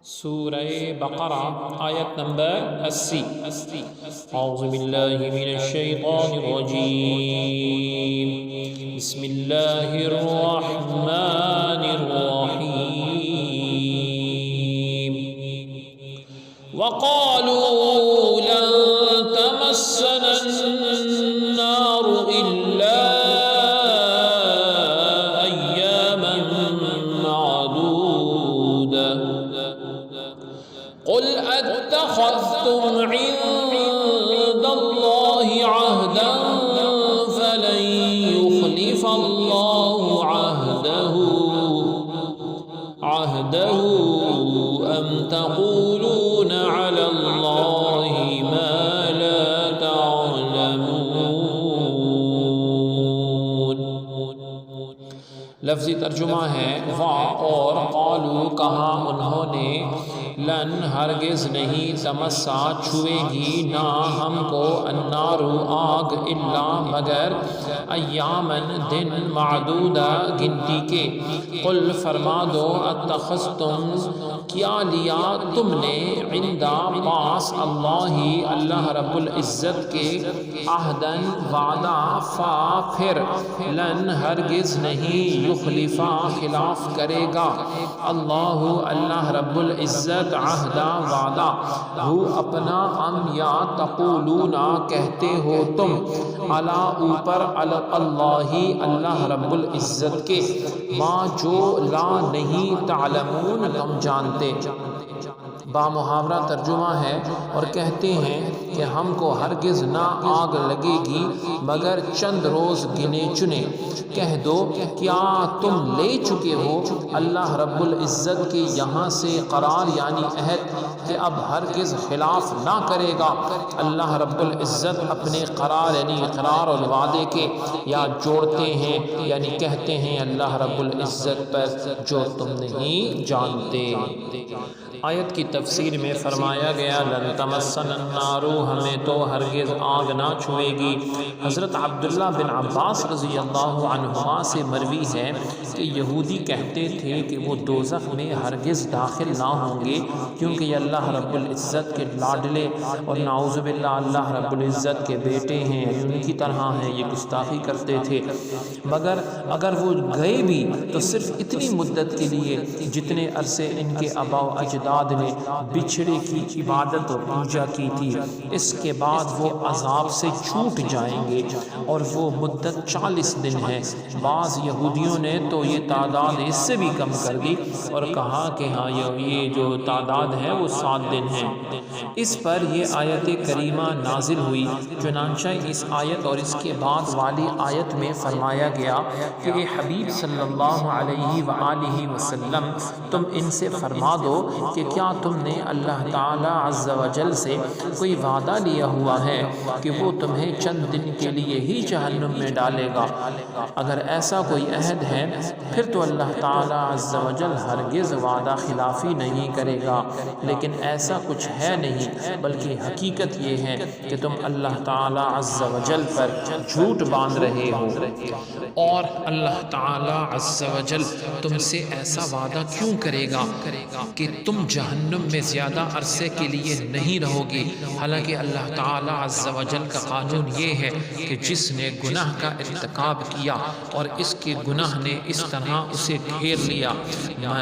سورہ بقرہ آیت نمبر 80۔ اعوذ باللہ من الشیطان الرجیم، بسم اللہ الرحمن الرحیم۔ وقالوا لن تمسنا النار إلا أياما معدودة قل اتخذتم عند الله عهدا فلن يخلف الله عهده أم تقولون على الله ما لا تعلمون۔ لفظی ترجمہ ہے وا اور قالو کہا انہوں نے، لن ہرگز نہیں تمسا چھوئے گی نہ ہم کو النار آگ الا مگر ایامن دن معدودہ گنتی کے۔ قل فرما دو اتخذتم کیا لیا تم نے عندہ پاس اللہ رب العزت کے عہدن وعدہ فا پھر لن ہرگز نہیں یخلفا خلاف کرے گا اللہ رب العزت عہدہ وعدہ ہو اپنا ام یا تقولون کہتے ہو تم علی اوپر اللہ رب العزت کے ما جو لا نہیں تعلمون تم جانتے۔ با محاورہ ترجمہ ہے اور کہتے ہیں کہ ہم کو ہرگز نہ آگ لگے گی مگر چند روز گنے چنے۔ کہہ دو کیا تم لے چکے ہو اللہ رب العزت کے یہاں سے قرار یعنی عہد کہ اب ہرگز خلاف نہ کرے گا اللہ رب العزت اپنے قرار یعنی اقرار اور وعدے کے، یا جوڑتے ہیں یعنی کہتے ہیں اللہ رب العزت پر جو تم نہیں جانتے۔ آیت کی تفسیر میں فرمایا گیا لن تمسنا النار ہمیں تو ہرگز آگ نہ چھوئے گی۔ حضرت عبداللہ بن عباس رضی اللہ عنہما سے مروی ہے کہ یہودی کہتے تھے کہ وہ دوزخ میں ہرگز داخل نہ ہوں گے کیونکہ یہ اللہ رب العزت کے لاڈلے اور نعوذ باللہ اللہ رب العزت کے بیٹے ہیں، ان کی طرح ہیں، یہ گستاخی کرتے تھے۔ مگر اگر وہ گئے بھی تو صرف اتنی مدت کے لیے جتنے عرصے ان کے آبا و اجداد نے بچھڑے کی عبادت و پوجا کی تھی، اس کے بعد وہ عذاب سے چھوٹ جائیں گے اور وہ مدت 40 دن ہے۔ بعض یہودیوں نے تو یہ تعداد اس سے بھی کم کر دی اور کہا کہ ہاں یہ جو تعداد ہے وہ 7 دن ہے۔ اس پر یہ آیت کریمہ نازل ہوئی۔ چنانچہ اس آیت اور اس کے بعد والی آیت میں فرمایا گیا کہ اے حبیب صلی اللہ علیہ وآلہ وسلم تم ان سے فرما دو کہ کیا تم نے اللہ تعالی عز و جل سے کوئی وعدہ لیا ہوا ہے کہ وہ تمہیں چند دن کے لیے ہی جہنم میں ڈالے گا؟ اگر ایسا کوئی عہد ہے پھر تو اللہ تعالی عز و جل ہرگز وعدہ خلافی نہیں کرے گا، لیکن ایسا کچھ ہے نہیں، بلکہ حقیقت یہ ہے کہ تم اللہ تعالی عز و جل پر جھوٹ باندھ رہے ہو۔ اور اللہ تعالی عز و جل تم سے ایسا وعدہ کیوں کرے گا کہ تم جہنم میں زیادہ عرصے کے لیے نہیں رہو گے، حالانکہ اللہ تعالی عز و جل کا قانون یہ ہے کہ جس نے گناہ کا ارتکاب کیا اور اس کے گناہ نے اس طرح اسے گھیر لیا،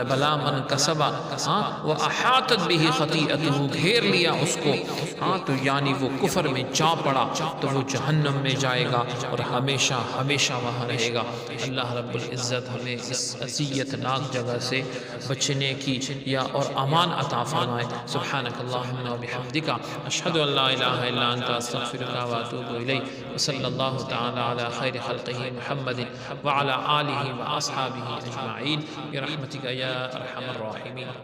بلا من کسبا وَأَحَاطَتْ بِهِ خَطِيئَتُهُ گھیر لیا اس کو، تو یعنی وہ کفر میں جا پڑا تو وہ جہنم میں جائے گا اور ہمیشہ ہمیشہ وہاں رہے گا۔ اللہ رب العزت ہمیں اس اذیت ناک جگہ سے بچنے کی اور امان عطا فرمائے۔ سبحانک اللہم و بحمدک اشہد ان لا الہ الا انت استغفرک و اتوب الیک، وصلی اللہ تعالی علی خیر خلقہ محمد وعلی آلہ و اصحابہ اجمعین برحمتک یا ارحم الراحمین۔